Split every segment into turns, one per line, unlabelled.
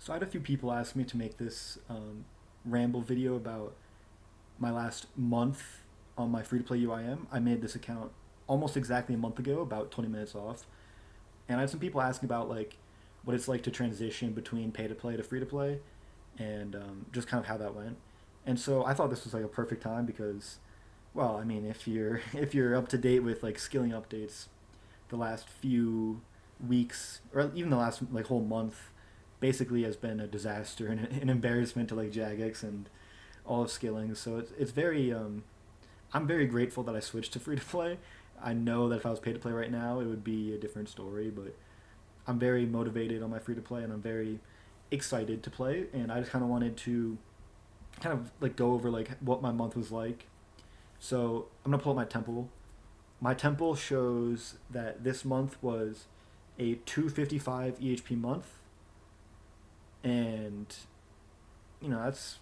So I had a few people ask me to make this ramble video about my last month on my free to play UIM. I made this account almost exactly a month ago, about 20 minutes off. And I had some people asking about like what it's like to transition between pay to play to free to play, and just kind of how that went. And so I thought this was like a perfect time because, well, I mean, if you're if you're up to date with like skilling updates, the last few weeks or even the last like whole month basically has been a disaster and an embarrassment to like Jagex and all of skilling. So it's very I'm very grateful that I switched to free to play. I know that if I was paid to play right now, it would be a different story, but I'm very motivated on my free to play and I'm very excited to play, and I just kind of wanted to kind of like go over like what my month was like. So I'm gonna pull up my temple. My temple shows that this month was a 255 EHP month, and that's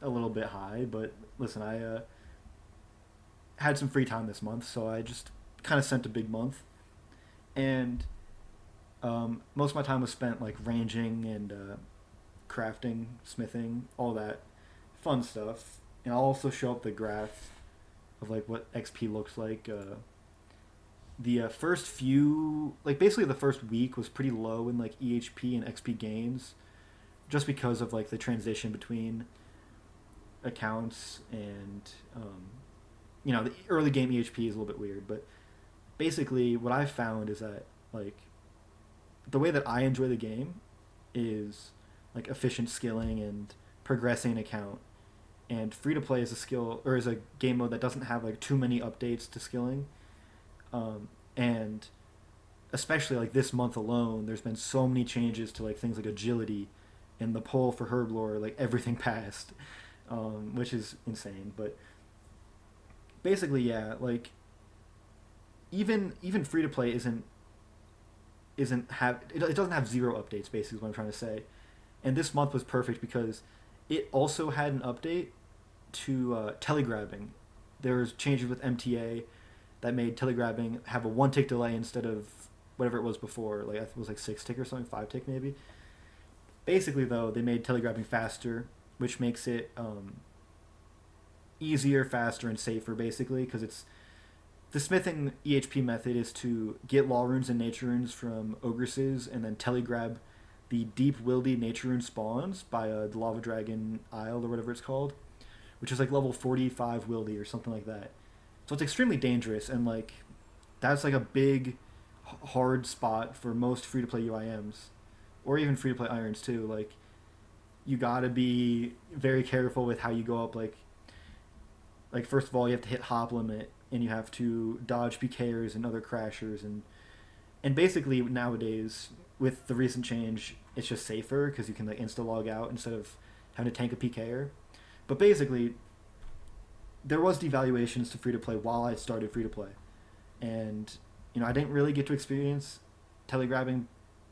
a little bit high. But listen, I had some free time this month, so I just kind of sent a big month, and most of my time was spent like ranging and crafting, smithing, all that fun stuff. And I'll also show up the graph of like what XP looks like. The first few, like basically the first week was pretty low in like EHP and XP gains, just because of like the transition between accounts and the early game EHP is a little bit weird. But basically, what I found is that like the way that I enjoy the game is like efficient skilling and progressing an account. And free to play is a skill or is a game mode that doesn't have like too many updates to skilling. And especially like this month alone, there's been so many changes to like things like agility and the pull for herblore, like everything passed, which is insane. But basically, yeah, like even free to play isn't have it doesn't have zero updates. Basically, is what I'm trying to say. And this month was perfect because it also had an update to telegrabbing. There was changes with MTA that made telegrabbing have a 1 tick delay instead of whatever it was before. Like I think it was like 6 tick or something, 5 tick maybe. Basically, though, they made telegrabbing faster, which makes it easier, faster, and safer. Basically, because it's the smithing EHP method is to get law runes and nature runes from ogresses and then telegrab the deep wildy nature rune spawns by the lava dragon isle or whatever it's called, which is like level 45 wildy or something like that. So it's extremely dangerous, and like that's like a big hard spot for most free to play UIMs or even free to play irons too. Like you got to be very careful with how you go up. Like first of all, you have to hit hop limit and you have to dodge PKers and other crashers, and basically nowadays with the recent change, it's just safer because you can like insta log out instead of having to tank a PKer. But basically, there was devaluations to free to play while I started free to play, and I didn't really get to experience telegrabbing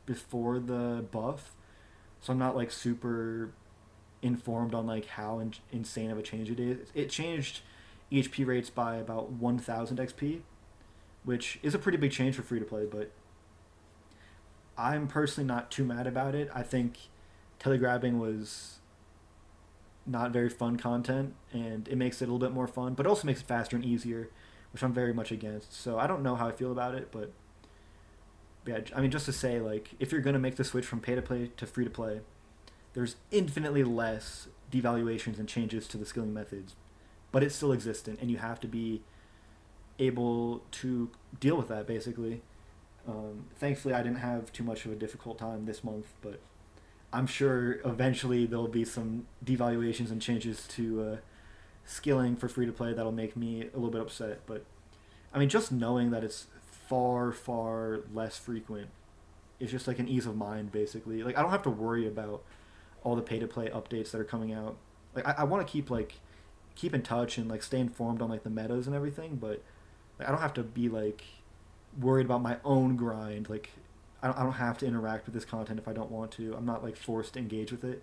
before the buff, so I'm not like super informed on like how insane of a change it is. It changed EHP rates by about 1,000 XP, which is a pretty big change for free to play, but I'm personally not too mad about it. I think telegrabbing was not very fun content, and it makes it a little bit more fun, but also makes it faster and easier, which I'm very much against. So I don't know how I feel about it, but yeah, I mean, just to say, like, if you're gonna make the switch from pay to play to free to play, there's infinitely less devaluations and changes to the skilling methods, but it's still existent, and you have to be able to deal with that basically. Thankfully, I didn't have too much of a difficult time this month, but I'm sure eventually there'll be some devaluations and changes to skilling for free to play that'll make me a little bit upset. But I mean, just knowing that it's far, far less frequent is just like an ease of mind, basically. Like I don't have to worry about all the pay to play updates that are coming out. Like I want to keep in touch and like stay informed on like the metas and everything, but like, I don't have to be like worried about my own grind. Like I don't have to interact with this content if I don't want to. I'm not like forced to engage with it,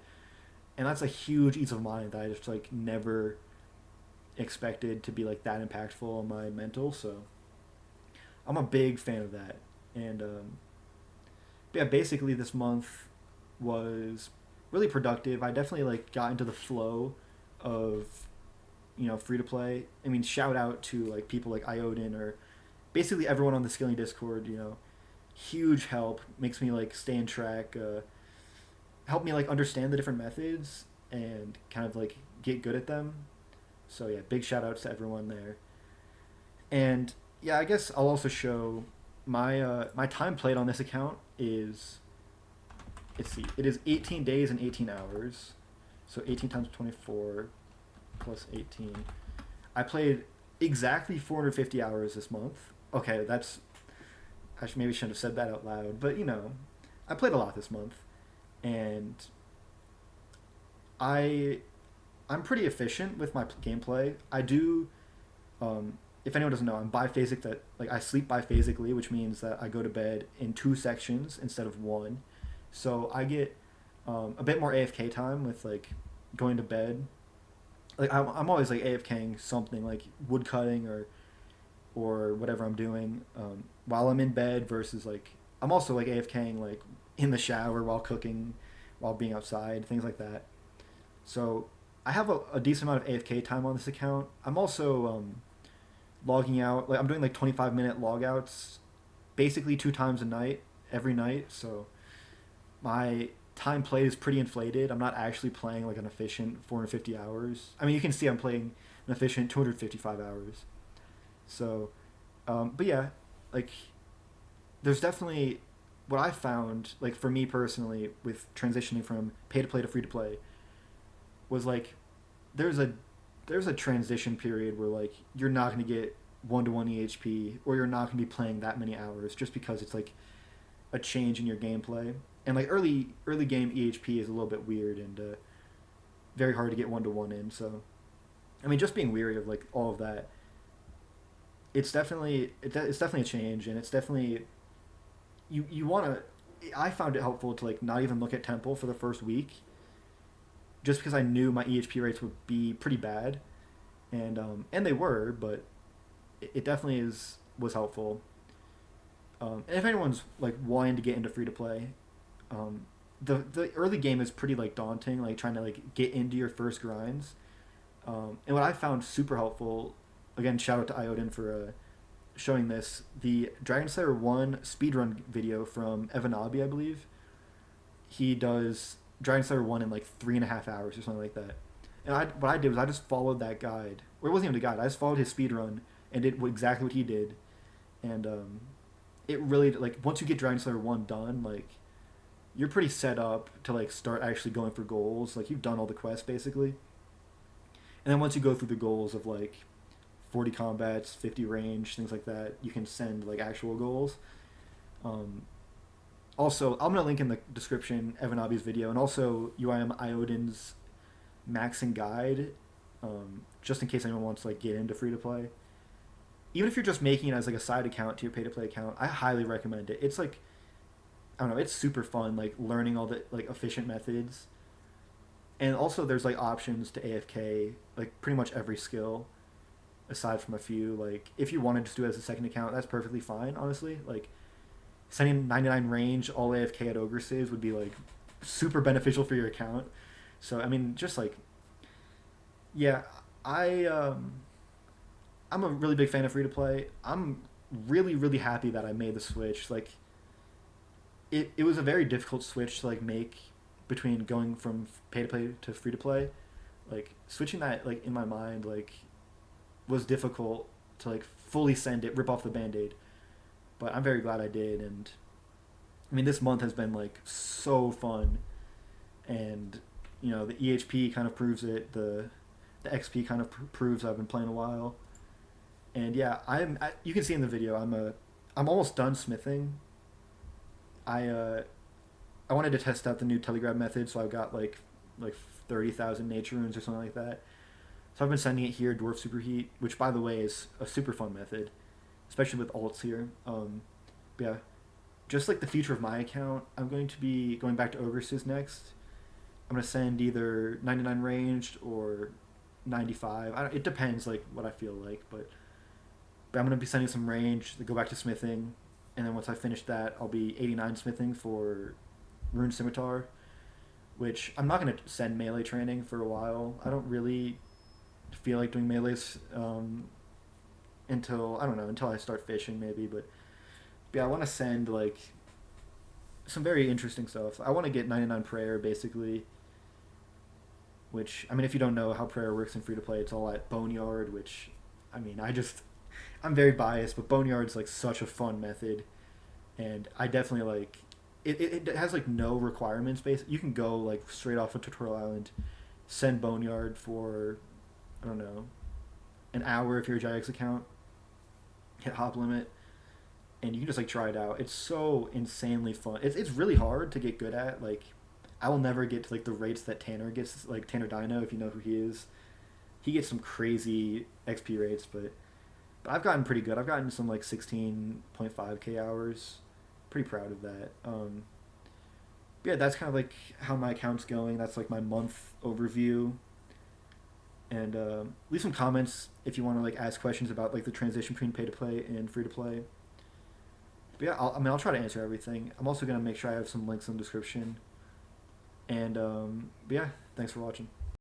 and that's a huge ease of mind that I just like never expected to be like that impactful on my mental. So I'm a big fan of that, and yeah, basically this month was really productive. I definitely like got into the flow of free to play. I mean, shout out to like people like iodiin or basically everyone on the Skilling Discord. Huge help, makes me like stay in track, help me like understand the different methods and kind of like get good at them. So yeah, big shout outs to everyone there. And yeah, I guess I'll also show my time played on this account is, let's see, it is 18 days and 18 hours. So 18 times 24 plus 18. I played exactly 450 hours this month. Okay, that's, maybe shouldn't have said that out loud, but I played a lot this month, and I I'm pretty efficient with my gameplay. I do. If anyone doesn't know, I'm biphasic. That like I sleep biphasically, which means that I go to bed in two sections instead of one. So I get a bit more AFK time with like going to bed. Like I'm always like AFKing something like wood cutting or whatever I'm doing while I'm in bed versus like I'm also like AFKing like in the shower while cooking, while being outside, things like that. So I have a decent amount of AFK time on this account. I'm also logging out. Like I'm doing like 25-minute logouts, basically 2 times a night, every night. So my time played is pretty inflated. I'm not actually playing like an efficient 450 hours. I mean, you can see I'm playing an efficient 255 hours. So, but yeah, like there's definitely what I found like for me personally with transitioning from pay to play to free to play was like there's a there's a transition period where like you're not going to get 1-to-1 EHP or you're not going to be playing that many hours just because it's like a change in your gameplay. And like early game EHP is a little bit weird and very hard to get 1-to-1 in. So I mean, just being weary of like all of that, it's definitely a change, and it's definitely you want to. I found it helpful to like not even look at Temple for the first week, just because I knew my EHP rates would be pretty bad, and they were, but it definitely was helpful. And if anyone's like wanting to get into free to play, the early game is pretty like daunting, like trying to like get into your first grinds. And what I found super helpful, again, shout out to iodiin for showing this, the Dragon Slayer 1 speedrun video from Evanabi, I believe. He does Dragon Slayer 1 in like 3.5 hours or something like that. And what I did was I just followed that guide. Or it wasn't even a guide. I just followed his speedrun and did exactly what he did. And it really, like, once you get Dragon Slayer 1 done, like, you're pretty set up to, like, start actually going for goals. Like, you've done all the quests, basically. And then once you go through the goals of, like, 40 combats, 50 range, things like that, you can send, like, actual goals. Um, Also, I'm going to link in the description Evanabi's video and also UIM Iodine's maxing guide, just in case anyone wants to, like, get into free-to-play. Even if you're just making it as, like, a side account to your pay-to-play account, I highly recommend it. It's, like, I don't know, it's super fun, like, learning all the, like, efficient methods. And also there's, like, options to AFK, like, pretty much every skill, aside from a few. Like, if you want to just do it as a second account, that's perfectly fine, honestly. Like, sending 99 range all AFK at Ogre saves would be, like, super beneficial for your account. So, I mean, just, like, yeah, I, I'm a really big fan of free-to-play. I'm really, really happy that I made the switch. Like, it was a very difficult switch to, like, make between going from pay-to-play to free-to-play. Like, switching that, like, in my mind, like, was difficult to, like, fully send it, rip off the Band-Aid. But I'm very glad I did, and I mean, this month has been like so fun, and the EHP kind of proves it. The XP kind of proves I've been playing a while, and yeah, you can see in the video I'm almost done smithing. I wanted to test out the new telegraph method, so I've got like 30,000 nature runes or something like that. So I've been sending it here, Dwarf Superheat, which by the way is a super fun method, especially with alts here. But yeah, just like the future of my account, I'm going to be going back to Ogresses next. I'm going to send either 99 ranged or 95. It depends like what I feel like, but I'm going to be sending some range to go back to smithing, and then once I finish that, I'll be 89 smithing for Rune Scimitar. which I'm not gonna send melee training for a while. I don't really feel like doing melees until I don't know until I start fishing maybe. But yeah, I want to send like some very interesting stuff. I want to get 99 prayer basically, which I mean if you don't know how prayer works in free to play, it's all at Boneyard, which I mean I'm very biased, but Boneyard's like such a fun method, and I definitely like it has like no requirements base. You can go like straight off of Tutorial Island, send Boneyard for I don't know an hour if you're a Jagex account, hit hop limit, and you can just like try it out. It's so insanely fun. It's really hard to get good at. Like I will never get to like the rates that Tanner gets. Like Tanner Dino, if you know who he is, he gets some crazy XP rates, but I've gotten pretty good. I've gotten some like 16.5k hours. Pretty proud of that. Yeah, that's kind of like how my account's going. That's like my month overview. And leave some comments if you want to like ask questions about like the transition between pay to play and free to play. But yeah, I'll try to answer everything. I'm also gonna make sure I have some links in the description. And yeah, thanks for watching.